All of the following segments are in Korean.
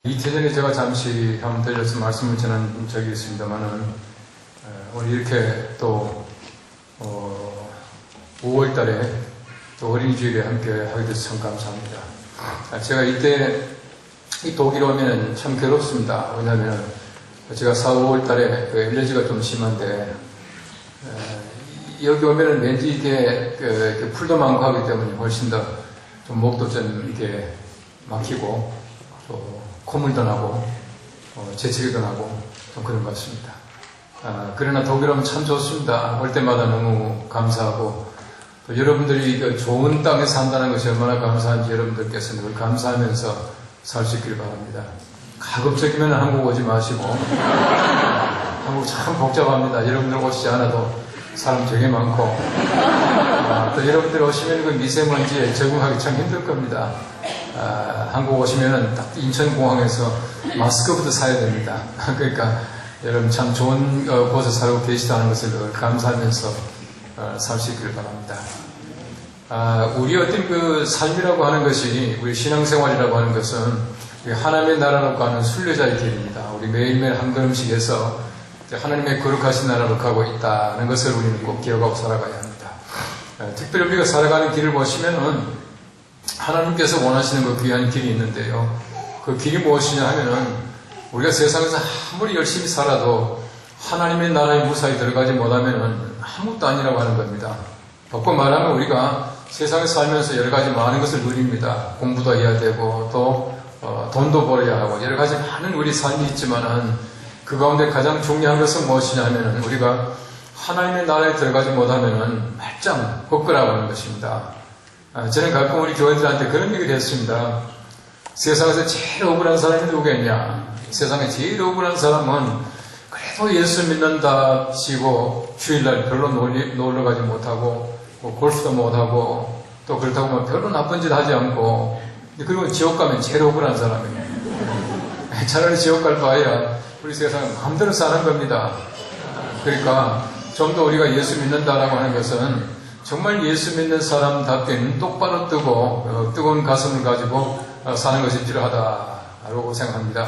이틀 전에 제가 잠시 한번 들려서 말씀을 전한 적이 있습니다만은, 오늘 이렇게 또, 5월 달에 또 어린이 주일에 함께 하게 돼서 참 감사합니다. 제가 이때 이 독일에 오면 참 괴롭습니다. 왜냐하면 제가 4, 5월 달에 엘러지가 좀 심한데, 여기 오면은 왠지 이게 풀도 많고 하기 때문에 훨씬 더 좀 목도 좀 이게 막히고, 또 콧물도 나고, 재채기도 나고, 좀 그런 것 같습니다. 그러나 독일 오면 참 좋습니다. 올 때마다 너무 감사하고, 또 여러분들이 좋은 땅에 산다는 것이 얼마나 감사한지 여러분들께서 늘 감사하면서 살 수 있길 바랍니다. 가급적이면 한국 오지 마시고, 한국 참 복잡합니다. 여러분들 오시지 않아도 사람 되게 많고, 또 여러분들 오시면 그 미세먼지에 적응하기 참 힘들 겁니다. 한국 오시면은 딱 인천공항에서 마스크부터 사야 됩니다. 그러니까 여러분 참 좋은 곳에 살고 계시다는 것을 늘 감사하면서 살 수 있기를 바랍니다. 우리 어떤 그 삶이라고 하는 것이, 우리 신앙생활이라고 하는 것은 하나님의 나라로 가는 순례자의 길입니다. 우리 매일매일 한 걸음씩 해서 하나님의 거룩하신 나라로 가고 있다는 것을 우리는 꼭 기억하고 살아가야 합니다. 특별히 우리가 살아가는 길을 보시면은 하나님께서 원하시는 그 귀한 길이 있는데요. 그 길이 무엇이냐 하면은 우리가 세상에서 아무리 열심히 살아도 하나님의 나라에 무사히 들어가지 못하면은 아무것도 아니라고 하는 겁니다. 바꿔 말하면 우리가 세상에 살면서 여러 가지 많은 것을 누립니다. 공부도 해야 되고 또 돈도 벌어야 하고 여러 가지 많은 우리 삶이 있지만은 그 가운데 가장 중요한 것은 무엇이냐 하면은 우리가 하나님의 나라에 들어가지 못하면은 말짱 걷거라고 하는 것입니다. 저는 가끔 우리 교회들한테 그런 얘기를 했습니다. 세상에서 제일 억울한 사람이 누구겠냐? 세상에 제일 억울한 사람은 그래도 예수 믿는다 치고 주일날 별로 놀러 가지 못하고 골프도 못하고 또 그렇다고 뭐 별로 나쁜 짓 하지 않고 그리고 지옥 가면 제일 억울한 사람이에요. 차라리 지옥 갈 바에야 우리 세상은 마음대로 사는 겁니다. 그러니까 좀 더 우리가 예수 믿는다라고 하는 것은 정말 예수 믿는 사람답게 똑바로 뜨고 뜨거운 가슴을 가지고 사는 것이 필요하다라고 생각합니다.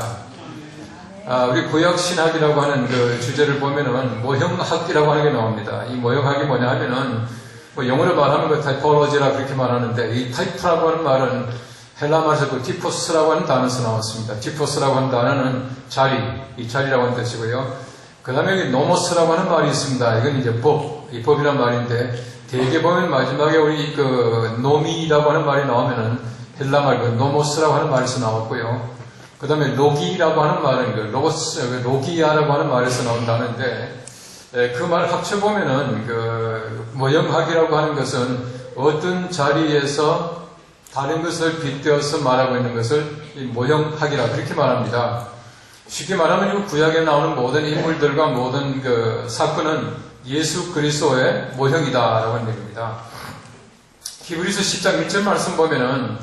우리 구약신학이라고 하는 그 주제를 보면은 모형학이라고 하는 게 나옵니다. 이 모형학이 뭐냐 하면은 영어로 말하면 그 타이포로지라 그렇게 말하는데 이 타이프라고 하는 말은 헬라 말에서 그 티포스라고 하는 단어에서 나왔습니다. 티포스라고 하는 단어는 자리, 이 자리라고 하는 뜻이고요. 그 다음에 여기 노모스라고 하는 말이 있습니다. 이건 이제 이 법이란 말인데 대개 보면 마지막에 우리 그 노미라고 하는 말이 나오면은 헬라 말 그 노모스라고 하는 말에서 나왔고요. 그 다음에 로기라고 하는 말은 그 로고스, 로기아라고 하는 말에서 나온다는데 그 말을 합쳐보면은 그 모형학이라고 하는 것은 어떤 자리에서 다른 것을 빗대어서 말하고 있는 것을 이 모형학이라 그렇게 말합니다. 쉽게 말하면 이 구약에 나오는 모든 인물들과 모든 그 사건은 예수 그리스도의 모형이다라고 하는 얘기입니다. 히브리서 10장 1절 말씀 보면은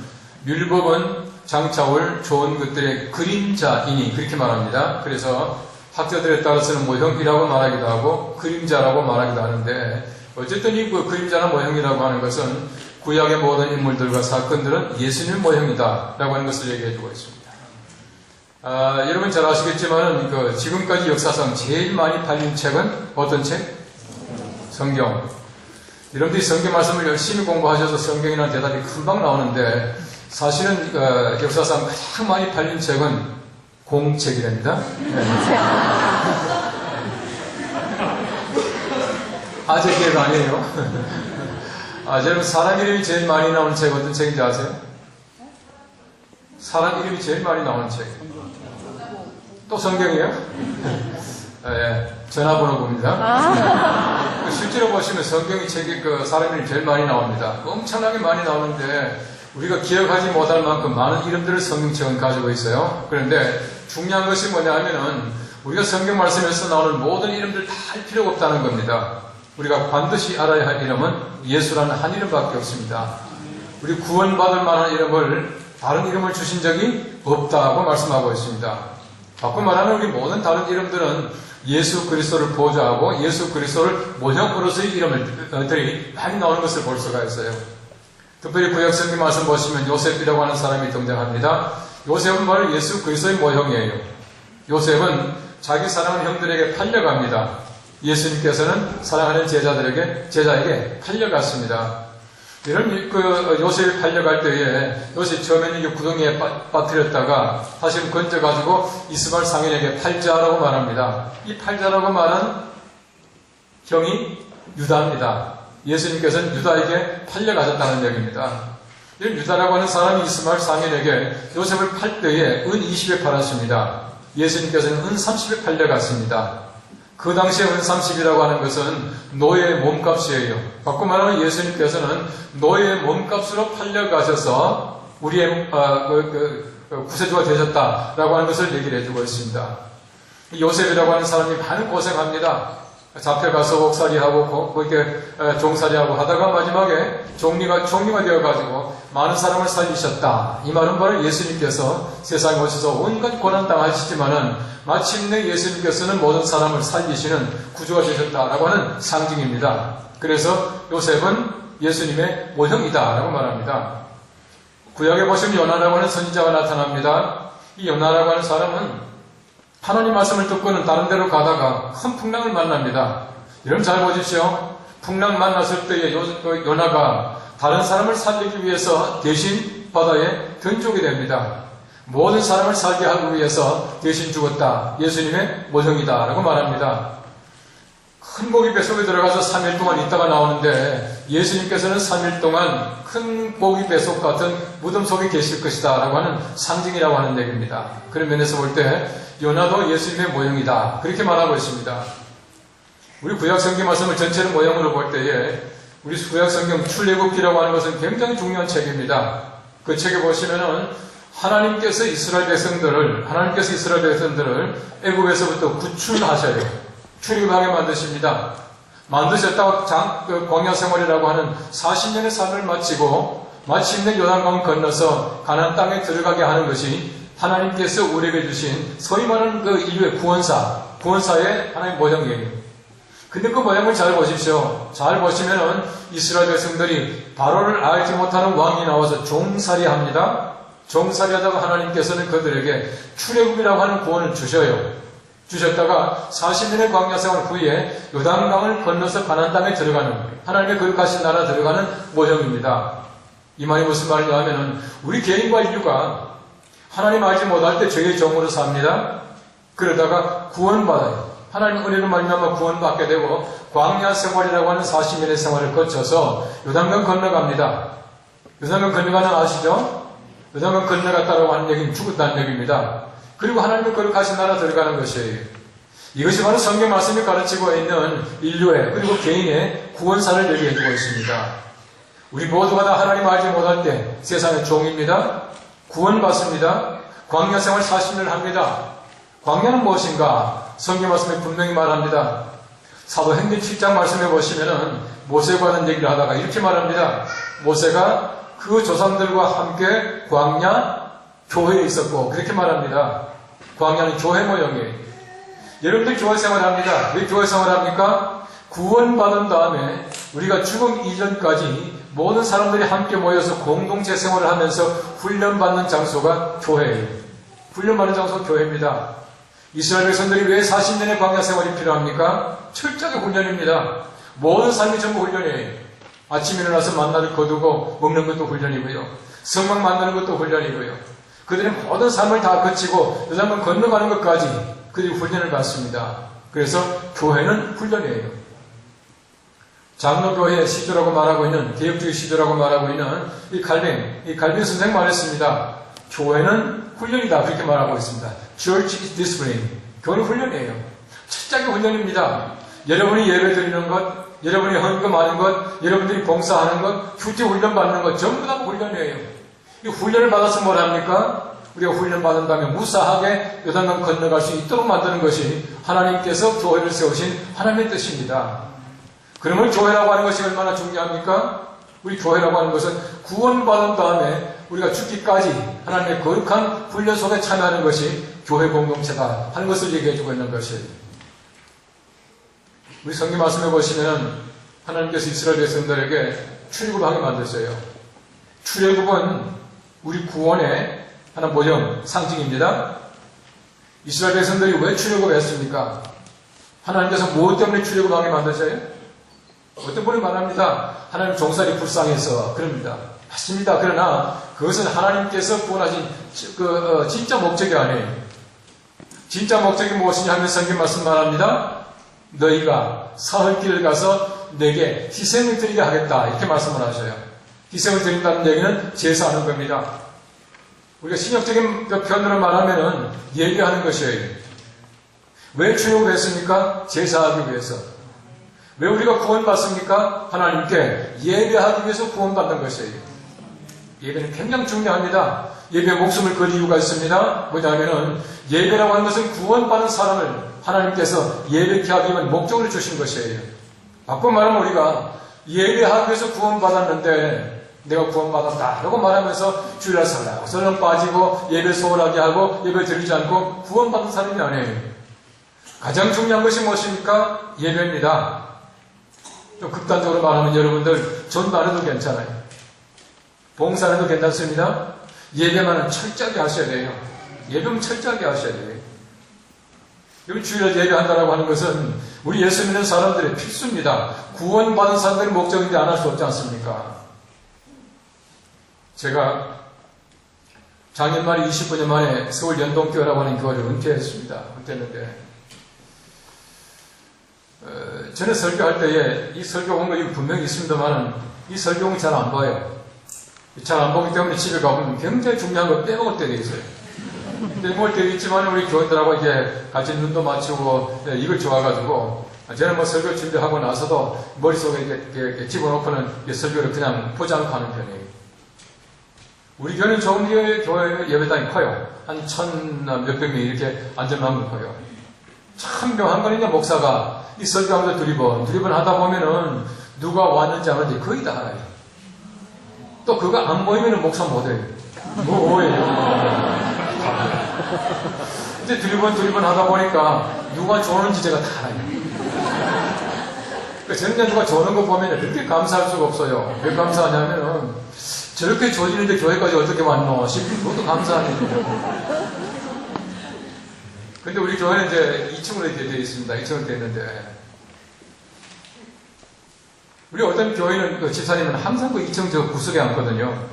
율법은 장차 올 좋은 것들의 그림자이니 그렇게 말합니다. 그래서 학자들에 따라서는 모형이라고 말하기도 하고 그림자라고 말하기도 하는데 어쨌든 이 그림자나 모형이라고 하는 것은 구약의 모든 인물들과 사건들은 예수님 모형이다라고 하는 것을 얘기해주고 있습니다. 여러분 잘 아시겠지만 지금까지 역사상 제일 많이 팔린 책은 어떤 책? 성경. 여러분들이 성경 말씀을 열심히 공부하셔서 성경이라는 대답이 금방 나오는데 사실은 역사상 가장 많이 팔린 책은 공책이랍니다. 네. 아재 기회가 아니에요. 여러분 사람 이름이 제일 많이 나오는 책 어떤 책인지 아세요? 사람 이름이 제일 많이 나오는 책. 또 성경이에요? 네, 전화번호부입니다. 실제로 보시면 성경이 책이 사람 이름이 제일 많이 나옵니다. 엄청나게 많이 나오는데 우리가 기억하지 못할 만큼 많은 이름들을 성경책은 가지고 있어요. 그런데 중요한 것이 뭐냐 하면은 우리가 성경 말씀에서 나오는 모든 이름들 다 할 필요가 없다는 겁니다. 우리가 반드시 알아야 할 이름은 예수라는 한 이름밖에 없습니다. 우리 구원받을 만한 이름을 다른 이름을 주신 적이 없다고 말씀하고 있습니다. 바꿔 말하면 우리 모든 다른 이름들은 예수 그리스도를 보좌하고 예수 그리스도를 모형으로서의 이름들이 많이 나오는 것을 볼 수가 있어요. 특별히 구약 성경 말씀 보시면 요셉이라고 하는 사람이 등장합니다. 요셉은 바로 예수 그리스도의 모형이에요. 요셉은 자기 사랑하는 형들에게 팔려갑니다. 예수님께서는 사랑하는 제자에게 팔려갔습니다. 이런 요셉이 팔려갈 때에 요셉이 처음에는 구덩이에 빠뜨렸다가 다시 건져가지고 이스마엘 상인에게 팔자라고 말합니다. 이 팔자라고 말한 형이 유다입니다. 예수님께서는 유다에게 팔려가셨다는 얘기입니다. 이런 유다라고 하는 사람이 이스마엘 상인에게 요셉을 팔 때에 은 20에 팔았습니다. 예수님께서는 은 30에 팔려갔습니다. 그 당시에 은 30이라고 하는 것은 노예의 몸값이에요. 바꿔 말하면 예수님께서는 노예의 몸값으로 팔려가셔서 우리의 구세주가 되셨다라고 하는 것을 얘기를 해주고 있습니다. 요셉이라고 하는 사람이 많은 고생합니다. 잡혀가서 옥살이하고 이렇게 종살이하고 하다가 마지막에 종리가 되어가지고 많은 사람을 살리셨다. 이 말은 바로 예수님께서 세상에 오셔서 온갖 고난 당하시지만은 마침내 예수님께서는 모든 사람을 살리시는 구주가 되셨다라고 하는 상징입니다. 그래서 요셉은 예수님의 모형이다라고 말합니다. 구약에 보시면 요나라고 하는 선지자가 나타납니다. 이 요나라고 하는 사람은 하나님 말씀을 듣고는 다른 데로 가다가 큰 풍랑을 만납니다. 여러분 잘 보십시오. 풍랑 만났을 때에 요나가 다른 사람을 살리기 위해서 대신 바다에 던져오게 됩니다. 모든 사람을 살게 하기 위해서 대신 죽었다. 예수님의 모형이다 라고 말합니다. 큰 고기 뱃속에 들어가서 3일 동안 있다가 나오는데 예수님께서는 3일 동안 큰 고기 뱃속 같은 무덤 속에 계실 것이다 라고 하는 상징이라고 하는 얘기입니다. 그런 면에서 볼 때 요나도 예수님의 모형이다 그렇게 말하고 있습니다. 우리 구약성경 말씀을 전체를 모형으로 볼 때에 우리 구약성경 출애굽기라고 하는 것은 굉장히 중요한 책입니다. 그 책에 보시면은 하나님께서 이스라엘 백성들을 애굽에서부터 구출하셔요. 출애굽하게 만드십니다. 만드셨다가 광야 생활이라고 하는 40년의 삶을 마치고 마침내 요단강을 건너서 가나안 땅에 들어가게 하는 것이 하나님께서 우리에게 주신 소위 말하는 그 인류의 구원사의 하나님의 모형이에요. 근데 그 모양을 잘 보십시오. 잘 보시면은 이스라엘 백성들이 바로를 알지 못하는 왕이 나와서 종살이합니다. 종살이하다가 하나님께서는 그들에게 출애굽이라고 하는 구원을 주셨다가 40년의 광야 생활 후에 요단강을 건너서 가나안 땅에 들어가는 하나님의 거룩하신 나라 들어가는 모형입니다. 이 말이 무슨 말이냐 하면은 우리 개인과 인류가 하나님 알지 못할 때 죄의 종으로 삽니다. 그러다가 구원받아요. 하나님 은혜로 말미암아 구원받게 되고 광야 생활이라고 하는 40년의 생활을 거쳐서 요단강 건너갑니다. 요단강 건너가는 아시죠? 요단강 건너갔다라고 하는 얘기는 죽었다는 얘기입니다. 그리고 하나님의 거룩하신 나라 들어가는 것이에요. 이것이 바로 성경 말씀이 가르치고 있는 인류의 그리고 개인의 구원사를 얘기해주고 있습니다. 우리 모두가 다 하나님 알지 못할 때 세상의 종입니다. 구원받습니다. 광야 생활 40년을 합니다. 광야는 무엇인가? 성경 말씀에 분명히 말합니다. 사도행전 7장 말씀해 보시면은 모세에 관한 얘기를 하다가 이렇게 말합니다. 모세가 그 조상들과 함께 광야 교회에 있었고 그렇게 말합니다. 광야는 교회 모형이에요. 여러분들 교회 생활합니다. 왜 교회 생활합니까? 구원받은 다음에 우리가 죽음 이전까지 모든 사람들이 함께 모여서 공동체 생활을 하면서 훈련받는 장소가 교회예요. 훈련받는 장소가 교회입니다. 이스라엘 백성들이 왜 40년의 광야 생활이 필요합니까? 철저하게 훈련입니다. 모든 삶이 전부 훈련이에요. 아침에 일어나서 만나를 거두고 먹는 것도 훈련이고요. 성막 만드는 것도 훈련이고요. 그들의 모든 삶을 다 거치고 요단강 건너가는 것까지 그들이 훈련을 받습니다. 그래서 교회는 훈련이에요. 장로교회의 시조라고 말하고 있는 개혁주의 시조라고 말하고 있는 이 갈빈 선생 말했습니다. 교회는 훈련이다 그렇게 말하고 있습니다. Church is discipline. 교회는 훈련이에요. 철저하게 훈련입니다. 여러분이 예배 드리는 것, 여러분이 헌금하는 것, 여러분들이 봉사하는 것, 휴지 훈련 받는 것 전부 다 훈련이에요. 이 훈련을 받아서 뭘 합니까? 우리가 훈련 받은 다음에 무사하게 요단강 건너갈 수 있도록 만드는 것이 하나님께서 교회를 세우신 하나님의 뜻입니다. 그러면 교회라고 하는 것이 얼마나 중요합니까? 우리 교회라고 하는 것은 구원받은 다음에 우리가 죽기까지 하나님의 거룩한 훈련 속에 참여하는 것이 교회 공동체다 하는 것을 얘기해주고 있는 것이에요. 우리 성경 말씀해 보시면 하나님께서 이스라엘 백성들에게 출애굽하게 만드셨어요. 출애굽은 우리 구원의 하나 모형, 상징입니다. 이스라엘 백성들이 왜 출애굽을 했습니까? 하나님께서 무엇 때문에 출애굽을 하게 만드셔요? 어떤 분이 말합니다. 하나님 종살이 불쌍해서 그럽니다. 맞습니다. 그러나 그것은 하나님께서 구원하신 진짜 목적이 아니에요. 진짜 목적이 무엇이냐 하면 성경 말씀 말합니다. 너희가 사흘길을 가서 내게 희생을 드리게 하겠다. 이렇게 말씀을 하셔요. 희생을 드린다는 얘기는 제사하는 겁니다. 우리가 신역적인 표현으로 말하면 예배하는 것이에요. 왜 출애굽을 했습니까? 제사하기 위해서. 왜 우리가 구원받습니까? 하나님께 예배하기 위해서 구원받는 것이에요. 예배는 굉장히 중요합니다. 예배에 목숨을 걸 이유가 있습니다. 뭐냐면은 예배라고 하는 것은 구원받은 사람을 하나님께서 예배케 하기 위한 목적을 주신 것이에요. 바꿔 말하면 우리가 예배하기 위해서 구원받았는데 내가 구원받았다 라고 말하면서 주일날 설렁 빠지고 예배 소홀하게 하고 예배 드리지 않고 구원받은 사람이 아니에요. 가장 중요한 것이 무엇입니까? 예배입니다. 좀 극단적으로 말하면 여러분들 전도 안 해도 괜찮아요. 봉사 안 해도 괜찮습니다. 예배만은 철저하게 하셔야 돼요. 예배는 철저하게 하셔야 돼요. 여러분 주일날 예배한다라고 하는 것은 우리 예수 믿는 사람들의 필수입니다. 구원받은 사람들의 목적인데 안 할 수 없지 않습니까? 제가 작년 말에 29년 만에 서울 연동교회라고 하는 교회를 은퇴했습니다. 은퇴했는데 저는 설교할 때에 이 설교한 거 분명히 있습니다만 이 설교는 잘 안 봐요. 잘 안 보기 때문에 집에 가보면 굉장히 중요한 거 빼먹을 때가 있어요. 빼먹을 때도 있지만 우리 교인들하고 이제 같이 눈도 맞추고 이걸 좋아가지고 저는 뭐 설교 준비하고 나서도 머릿속에 이렇게 집어넣고는 설교를 그냥 포장하는 편이에요. 우리 교회는 좋은 교회 예배당이 커요. 한 1000 몇백 명이 이렇게 앉아나면 커요. 참 묘한 거는요, 목사가 이 설교하면서 두리번 하다 보면은 누가 왔는지 안 왔는지 거의 다 알아요. 또 그거 안 보이면은 목사 못해요. 뭐예요? 이제 두리번 하다 보니까 누가 좋은지 제가 다 알아요. 저는 누가 좋은 거 보면 그렇게 감사할 수가 없어요. 왜 감사하냐면은 저렇게 조지는데 교회까지 어떻게 왔노? 싶은 그것도 감사한 일이에요. 근데 우리 교회는 이제 2층으로 이렇게 되어 있습니다. 2층으로 되어 있는데 우리 어떤 교회는 그 집사님은 항상 그 2층 저 구석에 앉거든요.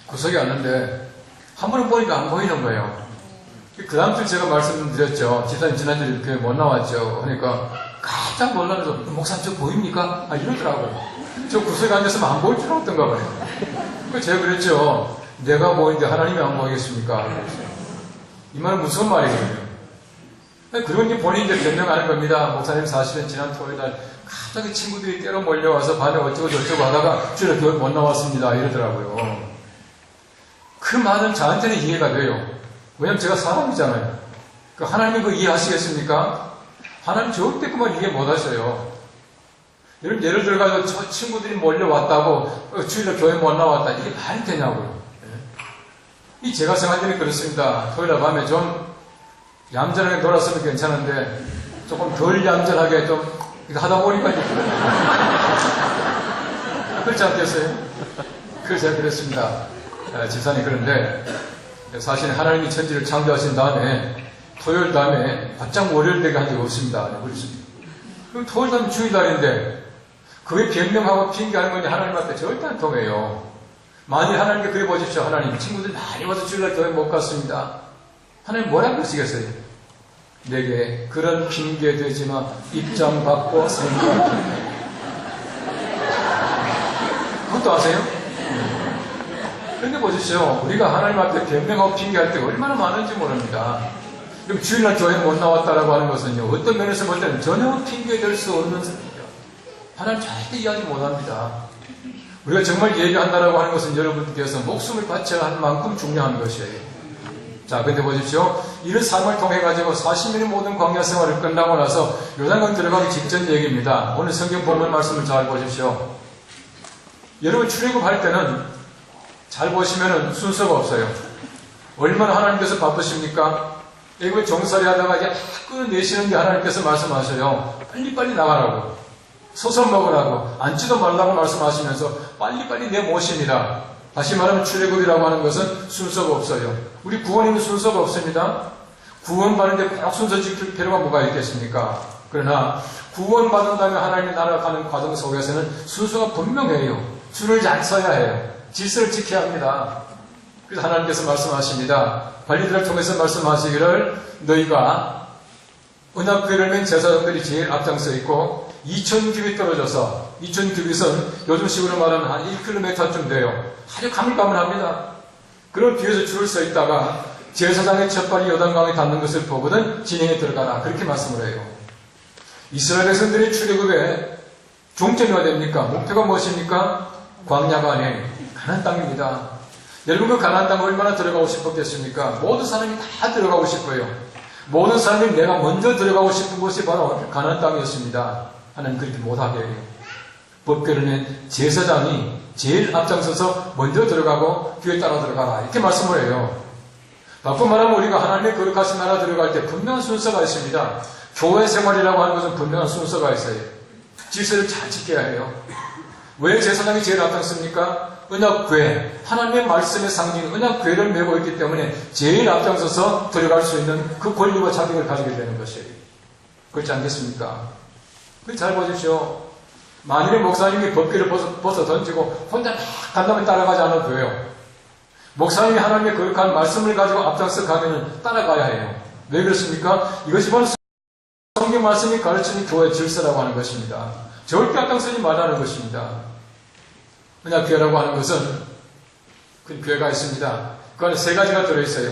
구석에 앉는데 한 번은 보니까 안 보이는 거예요. 그 다음 주 제가 말씀드렸죠. 집사님 지난주에 교회 못 나왔죠. 그러니까 깜짝 놀라면서 목사님 저 보입니까? 이러더라고요. 저 구석에 앉았으면 안 보일 줄 알았던가 봐요. 그래서 제가 그랬죠. 내가 보이는데 하나님이 안 보이겠습니까? 이 말은 무슨 말이거든요. 그런 게 본인이 이제 변명하는 겁니다. 목사님 사실은 지난 토요일날 갑자기 친구들이 때로 몰려와서 밤에 어쩌고 저쩌고 하다가 주일날 교회 못 나왔습니다. 이러더라고요. 그 말은 저한테는 이해가 돼요. 왜냐면 제가 사람이잖아요. 그 하나님이 그거 이해하시겠습니까? 하나님 절대 그 말 이해 못 하셔요. 여러분 예를 들어가지고 저 친구들이 몰려왔다고 주일날 교회 못 나왔다. 이게 말이 되냐고요. 이 제가 생각할 때는 그렇습니다. 토요일 밤에 좀 얌전하게 놀았으면 괜찮은데 조금 덜 얌전하게 좀 하다 보니까 이제 그렇지 않겠어요? 그래서 제가 그랬습니다. 집사님 그런데 사실 하나님이 천지를 창조하신 다음에 토요일 다음에 바짝 월요일 되게 한 적이 없습니다. 그렇습니다. 그럼 토요일 다음에 주일날인데 그게 변명하고 핑계하는 건지 하나님한테 절대 안 통해요. 만일 하나님께 그래 보십시오. 하나님 친구들 많이 와서 주일날 교회 못 갔습니다. 하나님 뭐라고 그러시겠어요? 내게 그런 핑계 되지마. 입장 바꿔 생각해. 그것도 아세요? 그런데 보십시오. 우리가 하나님 앞에 변명하고 핑계할 때 얼마나 많은지 모릅니다. 그럼 주일날 교회 못 나왔다라고 하는 것은요. 어떤 면에서 볼 때는 전혀 핑계될 수 없는 사람이죠. 하나님 절대 이해하지 못합니다. 우리가 정말 예배한다라고 하는 것은 여러분께서 목숨을 바쳐야 할 만큼 중요한 것이에요. 자, 근데 보십시오. 이런 삶을 통해가지고 40년의 모든 광야 생활을 끝나고 나서 요단강 들어가기 직전 얘기입니다. 오늘 성경 본문 말씀을 잘 보십시오. 여러분 출애굽할 때는 잘 보시면은 순서가 없어요. 얼마나 하나님께서 바쁘십니까? 애굽에 종살이 하다가 이제 다 끌어내시는데 하나님께서 말씀하셔요. 빨리빨리 나가라고. 서서 먹으라고. 앉지도 말라고 말씀하시면서 빨리빨리 내 모십니다. 다시 말하면 출애굽이라고 하는 것은 순서가 없어요. 우리 구원에는 순서가 없습니다. 구원받는데 꼭 순서 지킬 필요가 뭐가 있겠습니까? 그러나 구원받은 다음에 하나님의 나라가 가는 과정 속에서는 순서가 분명해요. 줄을 잘 서야 해요. 질서를 지켜야 합니다. 그래서 하나님께서 말씀하십니다. 관리들을 통해서 말씀하시기를 너희가 언약궤를 맨 제사장들이 제일 앞장서 있고 2000규빗 떨어져서 2000규빗은 요즘식으로 말하면 한 1km쯤 돼요. 아주 가물가물합니다. 그런 뒤에서 줄을 서 있다가 제사장의 첫발이 요단강에 닿는 것을 보거든 진행에 들어가라. 그렇게 말씀을 해요. 이스라엘 백성들의 출애굽의 종점이 어디입니까? 목표가 무엇입니까? 광야가 아닌 가나안 땅입니다. 여러분 그 가나안 땅 얼마나 들어가고 싶었겠습니까? 모든 사람이 다 들어가고 싶어요. 모든 사람이 내가 먼저 들어가고 싶은 곳이 바로 가나안 땅이었습니다. 하나님 그렇게 못하게 해요. 법궤로는 제사장이 제일 앞장서서 먼저 들어가고 뒤에 따라 들어가라 이렇게 말씀을 해요. 바꿔 말하면 우리가 하나님의 거룩하신 나라 들어갈 때 분명한 순서가 있습니다. 교회 생활이라고 하는 것은 분명한 순서가 있어요. 질서를 잘 지켜야 해요. 왜 제사장이 제일 앞장섭니까? 언약궤, 하나님의 말씀의 상징 언약궤를 메고 있기 때문에 제일 앞장서서 들어갈 수 있는 그 권리와 자격을 가지게 되는 것이에요. 그렇지 않겠습니까? 잘 보십시오. 만일에 목사님이 법궤를 벗어 던지고 혼자 막 간다면 따라가지 않아도 돼요. 목사님이 하나님의 거룩한 말씀을 가지고 앞장서 가면 따라가야 해요. 왜 그렇습니까? 이것이 바로 성경 말씀이 가르치는 교회 질서라고 하는 것입니다. 절대 앞장서지 말라는 것입니다. 언약궤라고 하는 것은 그 교회가 있습니다. 그 안에 세 가지가 들어있어요.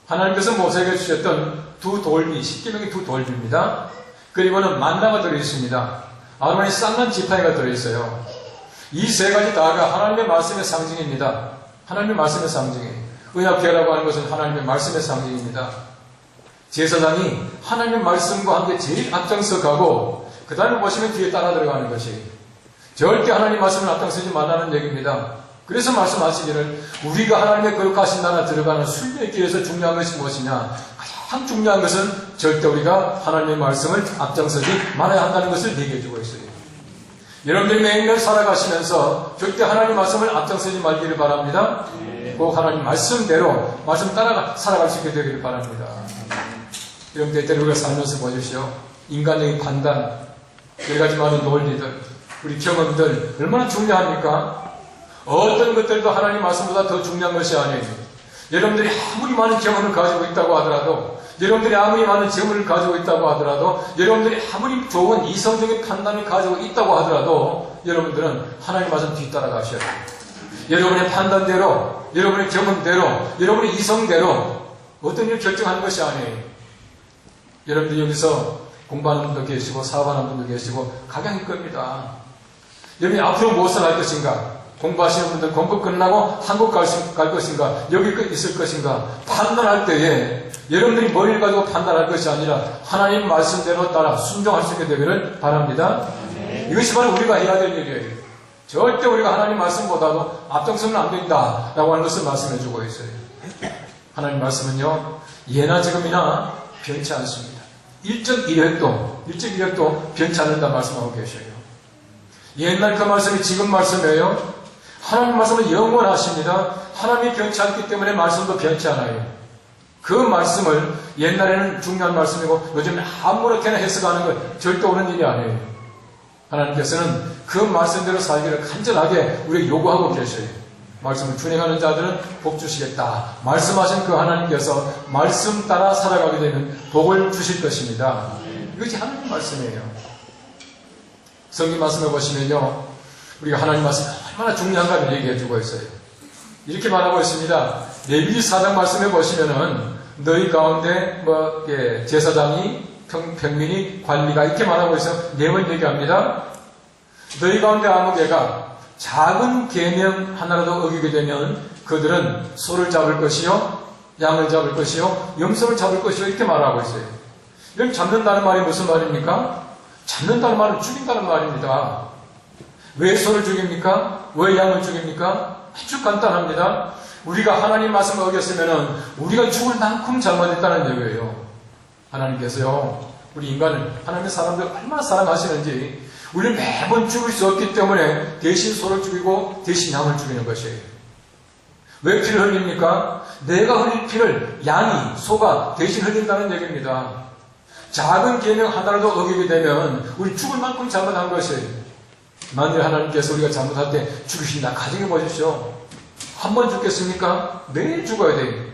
하나님께서 모세에게 주셨던 두 돌비, 십계명의 두 돌비입니다. 그리고는 만나가 들어있습니다. 아론의 쌍난 지팡이가 들어있어요. 이 세 가지 다가 하나님의 말씀의 상징입니다. 하나님의 말씀의 상징이에요. 언약궤라고 하는 것은 하나님의 말씀의 상징입니다. 제사장이 하나님의 말씀과 함께 제일 앞장서 가고 그 다음에 보시면 뒤에 따라 들어가는 것이 절대 하나님 말씀을 앞장서지 말라는 얘기입니다. 그래서 말씀하시기를 우리가 하나님의 거룩하신 나라 들어가는 순례의 길에서 중요한 것이 무엇이냐? 가장 중요한 것은 절대 우리가 하나님의 말씀을 앞장서지 말아야 한다는 것을 얘기해주고 있어요. 여러분들이 매일매일 살아가시면서 절대 하나님 말씀을 앞장서지 말기를 바랍니다. 꼭 하나님 말씀대로 말씀 따라 살아갈 수 있게 되기를 바랍니다. 여러분들 때로 우리가 살면서 보십시오. 인간적인 판단, 여러 가지 많은 논리들, 우리 경험들 얼마나 중요합니까? 어떤 것들도 하나님 말씀보다 더 중요한 것이 아니에요. 여러분들이 아무리 많은 경험을 가지고 있다고 하더라도, 여러분들이 아무리 많은 재물을 가지고 있다고 하더라도, 여러분들이 아무리 좋은 이성적인 판단을 가지고 있다고 하더라도 여러분들은 하나님 말씀 뒤따라가셔야 돼요. 여러분의 판단대로, 여러분의 경험대로, 여러분의 이성대로 어떤 일을 결정하는 것이 아니에요. 여러분들 여기서 공부하는 분도 계시고 사업하는 분도 계시고 각양일 겁니다. 여러분이 앞으로 무엇을 할 것인가? 공부하시는 분들 공부 끝나고 한국 갈 것인가? 여기 있을 것인가? 판단할 때에 여러분들이 머리를 가지고 판단할 것이 아니라 하나님 말씀대로 따라 순종할 수 있게 되기를 바랍니다. 이것이 바로 우리가 해야 될 일이에요. 절대 우리가 하나님 말씀보다도 앞장서면 안 된다라고 하는 것을 말씀해 주고 있어요. 하나님 말씀은요, 예나 지금이나 변치 않습니다. 1.1획도 변치 않는다 말씀하고 계셔요. 옛날 그 말씀이 지금 말씀이에요. 하나님 말씀은 영원하십니다. 하나님이 변치 않기 때문에 말씀도 변치 않아요. 그 말씀을 옛날에는 중요한 말씀이고 요즘에 아무렇게나 해석하는 건 절대 옳은 일이 아니에요. 하나님께서는 그 말씀대로 살기를 간절하게 우리에게 요구하고 계셔요. 말씀을 준행하는 자들은 복 주시겠다. 말씀하신 그 하나님께서 말씀 따라 살아가게 되면 복을 주실 것입니다. 이것이 하나님 말씀이에요. 성경 말씀을 보시면요, 우리가 하나님 말씀이 얼마나 중요한가를 얘기해 주고 있어요. 이렇게 말하고 있습니다. 레위기 4장 말씀에 보시면은 너희 가운데 제사장이 평민이 관리가 이렇게 말하고 있어요. 내용을 얘기합니다. 너희 가운데 아무 개가 작은 계명 하나라도 어기게 되면 그들은 소를 잡을 것이요, 양을 잡을 것이요, 염소를 잡을 것이요 이렇게 말하고 있어요. 이런 잡는다는 말이 무슨 말입니까? 잡는다는 말은 죽인다는 말입니다. 왜 소를 죽입니까? 왜 양을 죽입니까? 아주 간단합니다. 우리가 하나님 말씀을 어겼으면 우리가 죽을 만큼 잘못했다는 얘기예요. 하나님께서요, 우리 인간을, 하나님의 사람들 얼마나 사랑하시는지 우리는 매번 죽을 수 없기 때문에 대신 소를 죽이고 대신 양을 죽이는 것이에요. 왜 피를 흘립니까? 내가 흘릴 피를 양이, 소가 대신 흘린다는 얘기입니다. 작은 계명 하나라도 어기게 되면 우리 죽을 만큼 잘못한 것이에요. 만일 하나님께서 우리가 잘못할 때 죽이신다. 가정해 보십시오. 한 번 죽겠습니까? 매일 죽어야 돼요.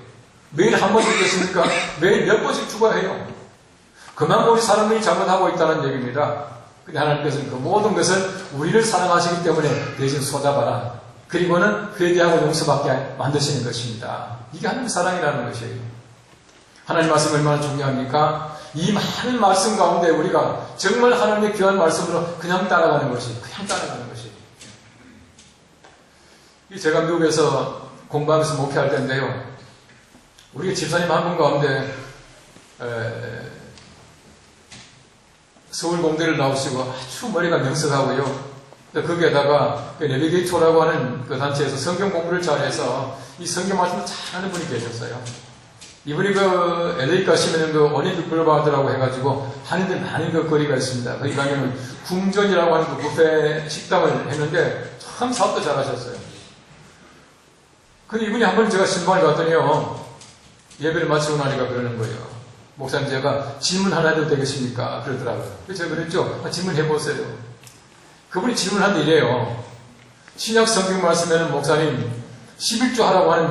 매일 한 번 죽겠습니까? 매일 몇 번씩 죽어야 해요. 그만큼 우리 사람들이 잘못하고 있다는 얘기입니다. 근데 하나님께서는 그 모든 것을 우리를 사랑하시기 때문에 대신 소잡아라. 그리고는 회개하고 용서받게 만드시는 것입니다. 이게 하나님의 사랑이라는 것이에요. 하나님 말씀이 얼마나 중요합니까? 이 많은 말씀 가운데 우리가 정말 하나님의 귀한 말씀으로 그냥 따라가는 것이, 제가 미국에서 공부하면서 목회할 때인데요. 우리 집사님 한 분 가운데 서울 공대를 나오시고 아주 머리가 명석하고요. 거기에다가 내비게이터라고 하는 그 단체에서 성경 공부를 잘해서 이 성경 말씀을 잘하는 분이 계셨어요. 이분이 그 LA 가시면 그 올림픽 블루바드라고 해가지고 하는 데 많은 그 거리가 있습니다. 거기 가면은 궁전이라고 하는 그 뷔페 식당을 했는데 참 사업도 잘하셨어요. 근데 이분이 한 번 제가 신방을 갔더니요. 예배를 마치고 나니까 그러는 거예요. 목사님 제가 질문 하나 해도 되겠습니까? 그러더라고요. 그래서 제가 그랬죠. 질문해보세요. 그분이 질문하는데 이래요. 신약 성경 말씀에는 목사님 11조 하라고 하는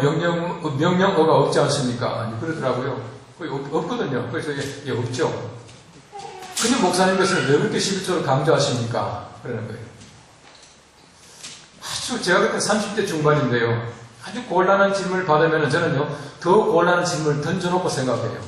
명령어가 없지 않습니까? 그러더라고요. 거의 없거든요. 그래서 예, 없죠. 근데 목사님께서는 왜 그렇게 11조를 강조하십니까? 그러는 거예요. 아주 제가 그때 30대 중반인데요. 아주 곤란한 질문을 받으면 저는요, 더 곤란한 질문을 던져놓고 생각해요.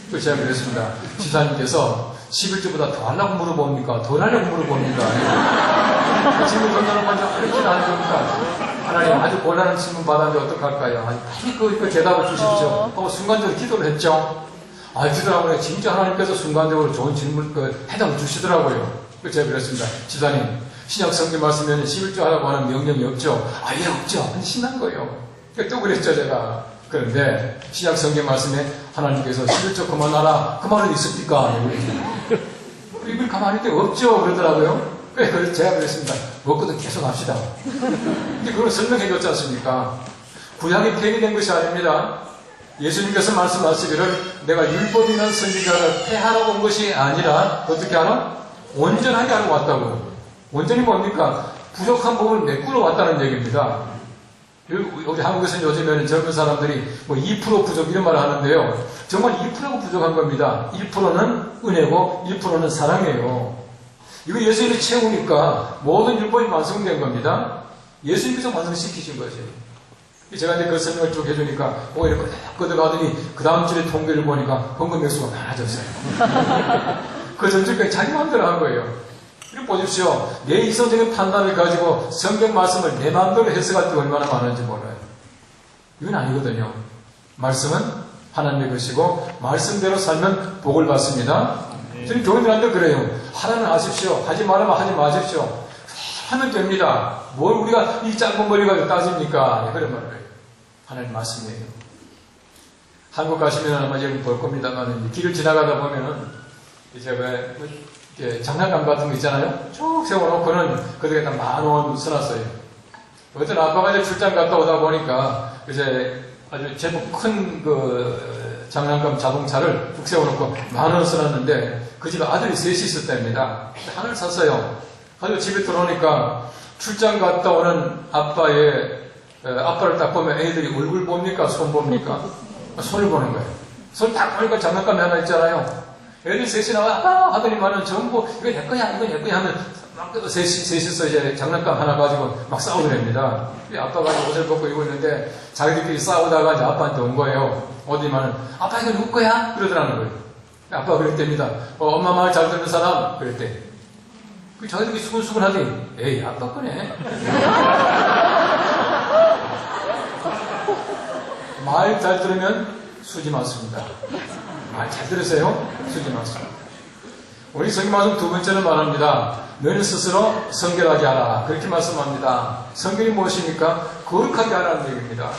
그래서 제가 그랬습니다. 지사님께서 11조보다 더 하려고 물어봅니까? 더 하려고 물어봅니까? 그 질문 던져놓고 이제 그렇게 하는 겁니까? 하나님 아주 곤란한 질문 받았는데 어떡할까요? 빨리 그 대답을 주십시오. 하고 순간적으로 기도를 했죠. 기도하고요. 진짜 하나님께서 순간적으로 좋은 질문, 해답을 주시더라고요. 그래서 제가 그랬습니다. 지사님, 신약 성경 말씀에는 11조 하라고 하는 명령이 없죠? 예, 없죠. 신난 거예요. 또 그랬죠, 제가. 그런데 신약 성경 말씀에 하나님께서 11조 그만하라. 그 말은 있습니까? 이걸 가만히 있을 때 없죠. 그러더라고요. 그래서 제가 그랬습니다. 없거든 계속 합시다. 근데 그걸 설명해 줬지 않습니까? 구약이 폐기된 것이 아닙니다. 예수님께서 말씀하시기를 내가 율법이나 선지자를 폐하라고 온 것이 아니라 어떻게 하나? 온전하게 하러 왔다고. 온전히 뭡니까? 부족한 부분을 메꾸러 왔다는 얘기입니다. 우리 한국에서는 요즘에는 젊은 사람들이 뭐 2% 부족 이런 말을 하는데요. 정말 2%가 부족한 겁니다. 1%는 은혜고 1%는 사랑이에요. 이거 예수님이 채우니까 모든 율법이 완성된 겁니다. 예수님께서 완성시키신 것이에요. 제가 이제 그 설명을 쭉 해주니까 오히려 끄덕끄덕하더니 그 다음 주에 통계를 보니까 헌금 액수가 많아졌어요. 그 전주까지 자기 마음대로 한 거예요. 그리고 보십시오. 내 이성적인 판단을 가지고 성경 말씀을 내 마음대로 해석할 때 얼마나 많은지 몰라요. 이건 아니거든요. 말씀은 하나님의 것이고 말씀대로 살면 복을 받습니다. 저는 교인들한테 그래요. 하라면 하십시오. 하지 말라면 하지 마십시오. 하면 됩니다. 뭘 우리가 이 짧은 머리 가지고 따집니까? 그런 말을 해요. 하나님 말씀이에요. 한국 가시면 아마 여기 볼 겁니다만 길을 지나가다 보면은 이제 왜 장난감 같은 거 있잖아요. 쭉 세워놓고는 거기에다 10,000원 써놨어요. 어떤 아빠가 이제 출장 갔다 오다 보니까 이제 아주 제법 큰 장난감 자동차를 쭉 세워놓고 10,000원 써놨는데 그 집에 아들이 셋이 있었답니다. 하나를 샀어요. 가지고 집에 들어오니까 출장 갔다 오는 아빠를 딱 보면 애들이 얼굴 봅니까? 손 봅니까? 손을 보는 거예요. 손 딱 보니까 장난감이 하나 있잖아요. 애들 셋이 나와 아빠 하더니만은 전부 이거 내 거야 이거 내 거야 하면 막 셋이서 이제 장난감 하나 가지고 막 싸우게 됩니다. 아빠가 옷을 벗고 입고 있는데 자기들끼리 싸우다가 이제 아빠한테 온 거예요. 어디만은 아빠 이거 누구 거야? 그러더라는 거예요. 아빠가 그랬답니다. 엄마 말 잘 듣는 사람 그랬대. 그 자기들끼리 수근수근 하더니 에이 아빠 거네. 말 잘 들으면 수지 많습니다. 말 잘 들으세요? 수지 많습니다. 우리 성경 말씀 두 번째는 말합니다. 너는 스스로 성결하게 하라. 그렇게 말씀합니다. 성결이 무엇입니까? 거룩하게 하라는 얘기입니다.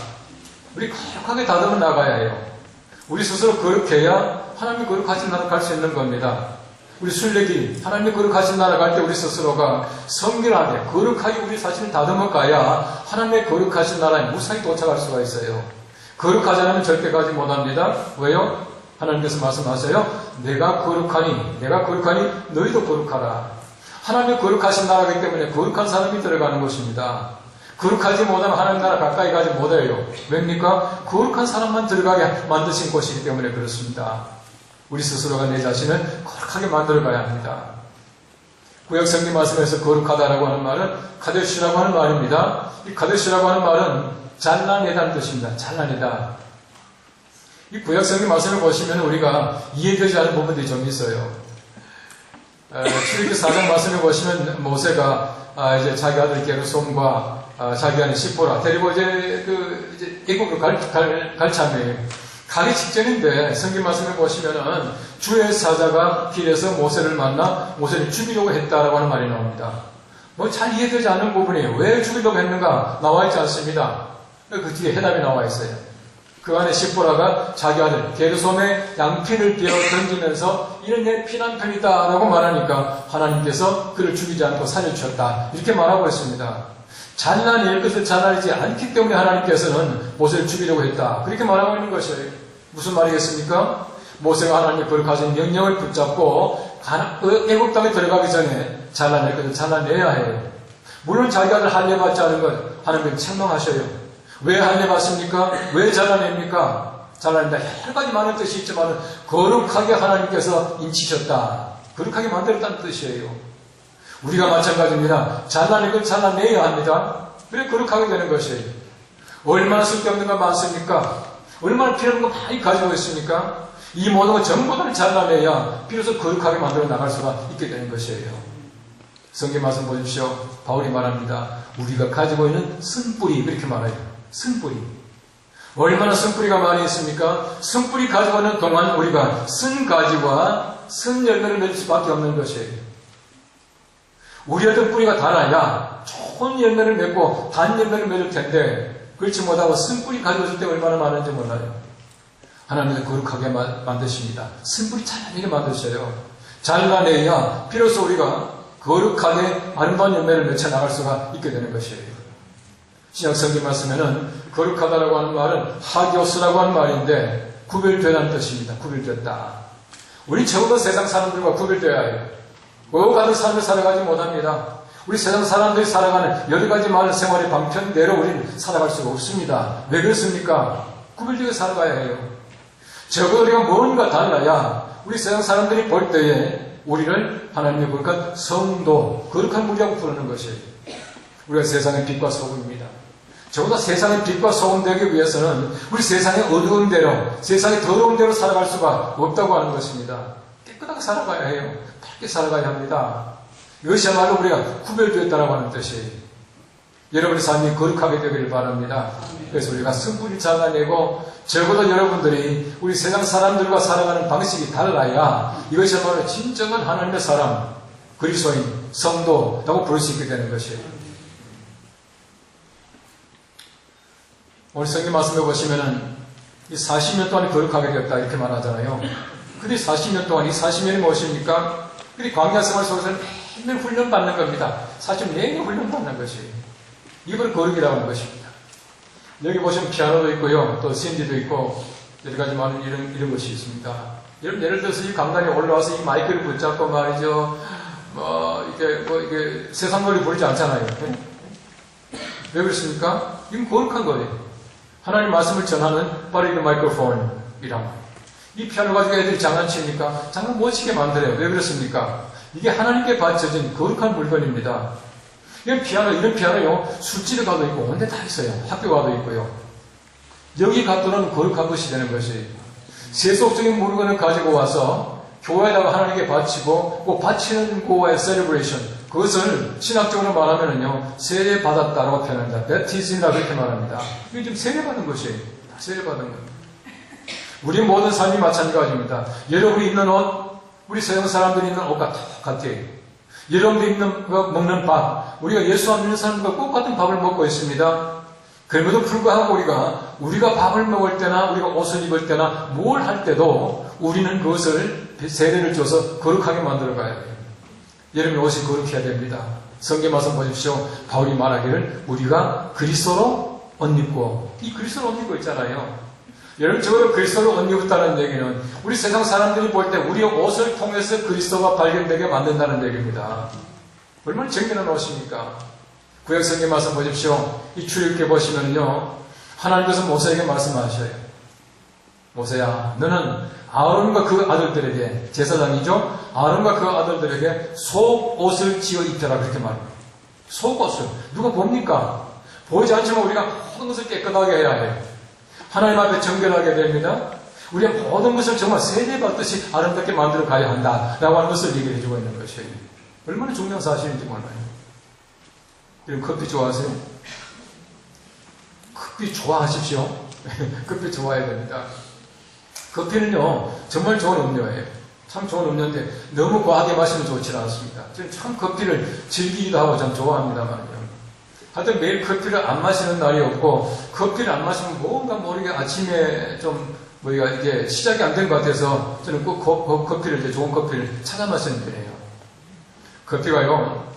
우리 거룩하게 다듬어 나가야 해요. 우리 스스로 거룩해야 하나님이 거룩하신 나라로 갈 수 있는 겁니다. 우리 순례길, 하나님의 거룩하신 나라 갈 때 우리 스스로가 성결하게, 거룩하게 우리 자신을 다듬어 가야 하나님의 거룩하신 나라에 무사히 도착할 수가 있어요. 거룩하지 않으면 절대 가지 못합니다. 왜요? 하나님께서 말씀하세요. 내가 거룩하니 너희도 거룩하라. 하나님의 거룩하신 나라이기 때문에 거룩한 사람이 들어가는 것입니다. 거룩하지 못하면 하나님 나라 가까이 가지 못해요. 왜입니까? 거룩한 사람만 들어가게 만드신 곳이기 때문에 그렇습니다. 우리 스스로가 내 자신을 거룩하게 만들어가야 합니다. 구약 성경 말씀에서 거룩하다라고 하는 말은 카데시라고 하는 말입니다. 이 카데시라고 하는 말은 잘라내다는 뜻입니다. 잘라내다. 이 구약 성경 말씀을 보시면 우리가 이해되지 않는 부분들이 좀 있어요. 출애굽기 4장 말씀을 보시면 모세가 이제 자기 아들 게르솜과 자기 아내 시포라 데리고 이제 애국으로 갈 참이에요. 가기 직전인데 성경 말씀을 보시면은 주의 사자가 길에서 모세를 만나 모세를 죽이려고 했다라고 하는 말이 나옵니다. 뭐 잘 이해되지 않는 부분이에요. 왜 죽이려고 했는가 나와 있지 않습니다. 그 뒤에 해답이 나와 있어요. 그 안에 시포라가 자기 아들 게르솜의 양피를 베어 던지면서 이는 내 피난편이다 라고 말하니까 하나님께서 그를 죽이지 않고 살려주셨다 이렇게 말하고 있습니다. 잘라낼 것을 잘라내지 않기 때문에 하나님께서는 모세를 죽이려고 했다 그렇게 말하고 있는 것이에요. 무슨 말이겠습니까? 모세가 하나님의 거룩하신 명령을 붙잡고 애국 땅에 들어가기 전에 잘라낼 것을 잘라내야 해요. 물론 자기 아들 할례받지 않은 것 하나님은 책망하셔요. 왜 할례받습니까? 왜 잘라냅니까? 잘라낸다. 여러 가지 많은 뜻이 있지만 거룩하게 하나님께서 인치셨다. 거룩하게 만들었다는 뜻이에요. 우리가 마찬가지입니다. 잘라낼 걸 잘라내야 합니다. 그래 거룩하게 되는 것이에요. 얼마나 쓸데없는 거 많습니까? 얼마나 필요한 거 많이 가지고 있습니까? 이 모든 거 전부 다 잘라내야 비로소 거룩하게 만들어 나갈 수가 있게 되는 것이에요. 성경 말씀 보십시오. 바울이 말합니다. 우리가 가지고 있는 쓴뿌리 그렇게 말해요. 쓴뿌리. 얼마나 쓴뿌리가 많이 있습니까? 쓴뿌리 가지고 있는 동안 우리가 쓴 가지와 쓴 열매를 맺을 수밖에 없는 것이에요. 우리 어떤 뿌리가 달아야 좋은 열매를 맺고 단 열매를 맺을 텐데 그렇지 못하고 쓴뿌리 가지고 있을 때 얼마나 많은지 몰라요. 하나님은 거룩하게 만드십니다. 쓴뿌리 잘라내게 만드셔요. 잘라내야 비로소 우리가 거룩하게 아름다운 열매를 맺혀 나갈 수가 있게 되는 것이에요. 신약 성경 말씀에는 거룩하다라고 하는 말은 하기오스라고 하는 말인데 구별되다는 뜻입니다. 구별됐다. 우리 적어도 세상 사람들과 구별되어야 해요. 그 같은 삶을 살아가지 못합니다. 우리 세상 사람들이 살아가는 여러 가지 많은 생활의 방편대로 우리는 살아갈 수가 없습니다. 왜 그렇습니까? 구별되게 살아가야 해요. 적어도 우리가 뭔가 달라야 우리 세상 사람들이 볼 때에 우리를 하나님의 거룩한 성도, 거룩한 무리라고 부르는 것이에요. 우리가 세상의 빛과 소금입니다. 적어도 세상의 빛과 소금 되기 위해서는 우리 세상의 어두운 대로, 세상의 더러운 대로 살아갈 수가 없다고 하는 것입니다. 깨끗하게 살아가야 해요. 밝게 살아가야 합니다. 이것이야말로 우리가 구별되었다고 하는 뜻이에요. 여러분의 삶이 거룩하게 되기를 바랍니다. 그래서 우리가 성분을 잘라내고 적어도 여러분들이 우리 세상 사람들과 살아가는 방식이 달라야 이것이야말로 진정한 하나님의 사람, 그리스도인, 성도라고 부를 수 있게 되는 것이에요. 오늘 성경 말씀해 보시면은 이 40년 동안 거룩하게 되었다 이렇게 말하잖아요. 근데 40년 동안 이 40년이 무엇입니까? 그리 광야 생활 속에서 맨날 훈련받는 겁니다. 사실 매일 훈련받는 것이에요. 이걸 거룩이라고 하는 것입니다. 여기 보시면 피아노도 있고요. 또 신디도 있고 여러 가지 많은 이런 것이 있습니다. 여러분 예를 들어서 이 강단에 올라와서 이 마이크를 붙잡고 말이죠. 이게 세상 노래 부르지 않잖아요. 왜 그렇습니까? 이건 거룩한 거예요. 하나님 말씀을 전하는 빠르게 마이크로폰이란 이 피아노 가지고 애들이 장난치니까 장난 못 치게 만들어요. 왜 그렇습니까? 이게 하나님께 바쳐진 거룩한 물건입니다. 이런 피아노요, 술집에 가도 있고, 온데 다 있어요. 학교 가도 있고요. 여기 갖도는 거룩한 것이 되는 것이에요. 세속적인 물건을 가지고 와서 교회에다가 하나님께 바치고, 그 바치는 거와의 셀러브레이션, 그것을 신학적으로 말하면은요, 세례받았다라고 표현합니다. 베티즘이라고 이렇게 말합니다. 이게 지금 세례받은 것이에요. 다 세례받은 거예요. 우리 모든 삶이 마찬가지입니다. 여러분이 입는 옷, 우리 세상 사람들이 입는 옷과 똑같아요. 여러분들이 먹는 밥, 우리가 예수 안 믿는 사람들과 똑같은 밥을 먹고 있습니다. 그럼에도 불구하고 우리가 밥을 먹을 때나 우리가 옷을 입을 때나 뭘 할 때도 우리는 그것을 세례를 줘서 거룩하게 만들어 가야 돼요. 여러분 옷이 거룩해야 됩니다. 성경 말씀 보십시오. 바울이 말하기를 우리가 그리스도로 옷 입고, 이 그리스도로 옷 입고 있잖아요. 여러분 적어도 그리스도로 옷 입었다는 얘기는 우리 세상 사람들이 볼 때 우리의 옷을 통해서 그리스도가 발견되게 만든다는 얘기입니다. 얼마나 정결한 옷입니까? 구약 성경 말씀 보십시오. 이 출애굽기 보시면요, 하나님께서 모세에게 말씀하셔요. 모세야, 너는 아론과 그 아들들에게, 제사장이죠? 아론과 그 아들들에게 속옷을 지어 입혀라, 그렇게 말합니다. 속옷을. 누가 봅니까? 보이지 않지만 우리가 모든 것을 깨끗하게 해야 해요. 하나님 앞에 정결하게 됩니다. 우리가 모든 것을 정말 세례받듯이 아름답게 만들어 가야 한다 라고 하는 것을 얘기해 주고 있는 것이에요. 얼마나 중요한 사실인지 몰라요. 여러분 커피 좋아하세요? 커피 좋아하십시오. 커피 좋아해야 됩니다. 커피는요 정말 좋은 음료예요. 참 좋은 음료인데 너무 과하게 마시면 좋지 않습니다. 저는 참 커피를 즐기기도 하고 참 좋아합니다만요. 하여튼 매일 커피를 안 마시는 날이 없고, 커피를 안 마시면 뭔가 모르게 아침에 좀 이게 시작이 안 된 것 같아서 저는 꼭 커피를, 이제 좋은 커피를 찾아 마시는 편이에요. 커피가요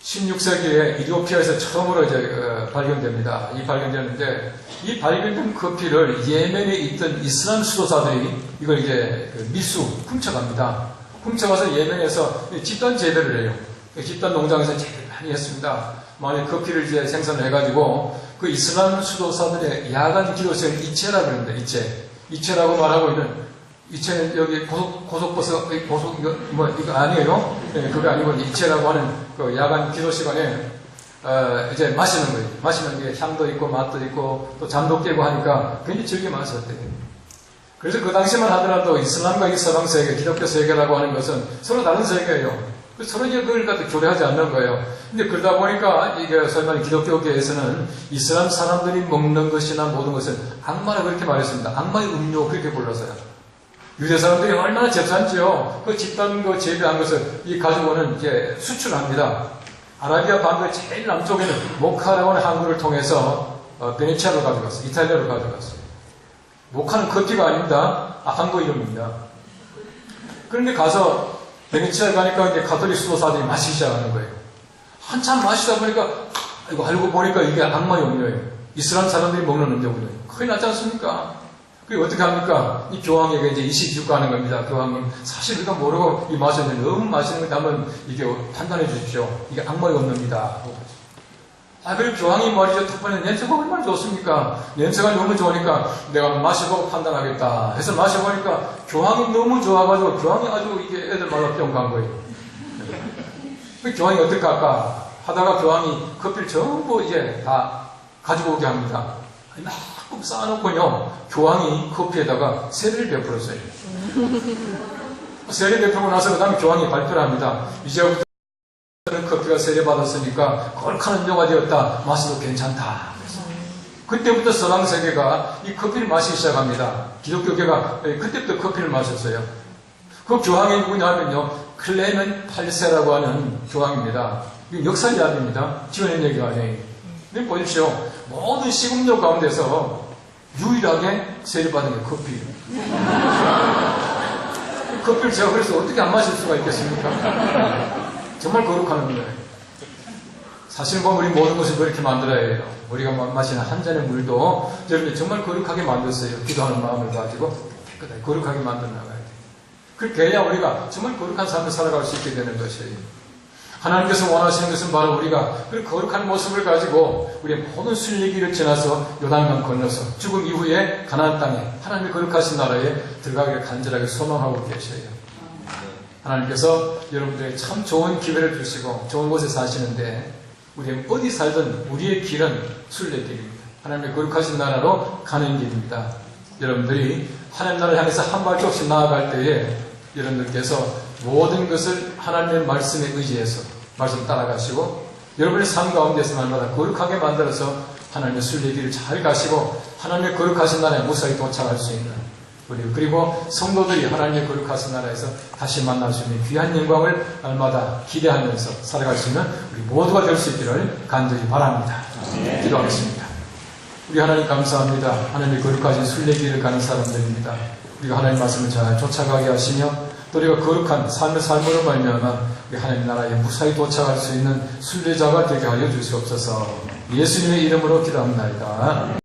16세기에 이디오피아에서 처음으로 이제 발견됩니다. 이 발견되는데, 이 발견된 커피를 예멘에 있던 이슬람 수도사들이 이걸 이제 밀수 훔쳐갑니다. 훔쳐가서 예멘에서 집단 재배를 해요. 집단 농장에서 재배를 많이 했습니다. 만약 커피를 이제 생산을 해가지고 그 이슬람 수도사들의 야간 기도 시간 이체라고 그럽니다. 이체라고 말하고 있는, 이체는 여기 고속버스 이거 아니에요? 네, 그게 아니고 이체라고 하는 그 야간 기도 시간에 이제 마시는 거예요. 마시는 게 향도 있고 맛도 있고 또 잠도 깨고 하니까 굉장히 즐겨 마셨대요. 그래서 그 당시만 하더라도 이슬람과 이 서방 세계, 기독교 세계라고 하는 것은 서로 다른 세계예요. 서로 이제 그걸 갖다 교류하지 않는 거예요. 근데 그러다 보니까 이게 설마 기독교계에서는 이슬람 사람들이 먹는 것이나 모든 것은 악마라고 그렇게 말했습니다. 악마의 음료 그렇게 불러서요. 유대 사람들이 얼마나 재산지요. 그 집단 그 재배한 것을 이 가지고는 이제 수출합니다. 아라비아 반도 제일 남쪽에는 모카라고 하는 항구를 통해서 베네치아로 가져갔어요. 이탈리아로 가져갔어요. 모카는 커피가 아닙니다. 항구 이름입니다. 그런데 가서 베네치아에 가니까 이제 가톨릭 수도사들이 마시기 시작하는 거예요. 한참 마시다 보니까 이거 알고 보니까 이게 악마의 음료예요. 이슬람 사람들이 먹는 음료군요. 큰일 났지 않습니까? 그게 어떻게 합니까? 이 교황에게 이제 이식주가 하는 겁니다. 교황님, 사실 우리가 모르고 이 마셨는데 너무 마시는 건데 한번 이게 판단해 주십시오. 이게 악마의 음료입니다. 그리고 교황이 말이죠. 첫 번째 냄새가 얼마나 좋습니까? 냄새가 너무 좋으니까 내가 마셔보고 판단하겠다 해서 마셔보니까 교황이 너무 좋아가지고 교황이 아주 이게 애들 말로 뿅 간 거예요. 교황이 어떻게 할까? 하다가 교황이 커피를 전부 이제 다 가지고 오게 합니다. 막 쌓아놓고요. 교황이 커피에다가 세례를 베풀었어요. 세례 베풀고 나서 그 다음에 교황이 발표를 합니다. 이제부터 커피가 세례받았으니까 거룩한 음료가 되었다. 마셔도 괜찮다. 그때부터 서방 세계가 이 커피를 마시기 시작합니다. 기독교계가 그때부터 커피를 마셨어요. 그 교황이 누구냐면요, 클레멘 8세라고 하는 교황입니다. 이건 역사 이야기입니다. 지어낸 얘기가 아니에요. 근데 보십시오. 모든 식음료 가운데서 유일하게 세례받은 게 커피예요. 커피를 제가 그래서 어떻게 안 마실 수가 있겠습니까? 정말 거룩한 음료예요. 사실 우리 모든 것을 그렇게 만들어야 해요. 우리가 마시는 한 잔의 물도 여러분이 정말 거룩하게 만들었어요. 기도하는 마음을 가지고 깨끗하게 거룩하게 만들어 나가야 돼요. 그렇게 해야 우리가 정말 거룩한 삶을 살아갈 수 있게 되는 것이에요. 하나님께서 원하시는 것은 바로 우리가 그 거룩한 모습을 가지고 우리의 모든 순례길을 지나서 요단강 건너서 죽음 이후에 가나안 땅에 하나님의 거룩하신 나라에 들어가기를 간절하게 소망하고 계셔요. 하나님께서 여러분들에게 참 좋은 기회를 주시고 좋은 곳에 사시는데, 우리 어디 살든 우리의 길은 순례길입니다. 하나님의 거룩하신 나라로 가는 길입니다. 여러분들이 하나님 나라를 향해서 한 발짝씩 나아갈 때에 여러분들께서 모든 것을 하나님의 말씀에 의지해서 말씀 따라가시고 여러분의 삶 가운데서 날마다 거룩하게 만들어서 하나님의 순례길을 잘 가시고 하나님의 거룩하신 나라에 무사히 도착할 수 있는 그리고 성도들이 하나님의 거룩하신 나라에서 다시 만날 수 있는 귀한 영광을 날마다 기대하면서 살아갈 수 있는 우리 모두가 될 수 있기를 간절히 바랍니다. 기도하겠습니다. 우리 하나님 감사합니다. 하나님의 거룩하신 순례길을 가는 사람들입니다. 우리가 하나님 말씀을 잘 쫓아가게 하시며 또 우리가 거룩한 삶의 삶으로 말미암아 우리 하나님 나라에 무사히 도착할 수 있는 순례자가 되게 하여 주시옵소서. 예수님의 이름으로 기도합니다.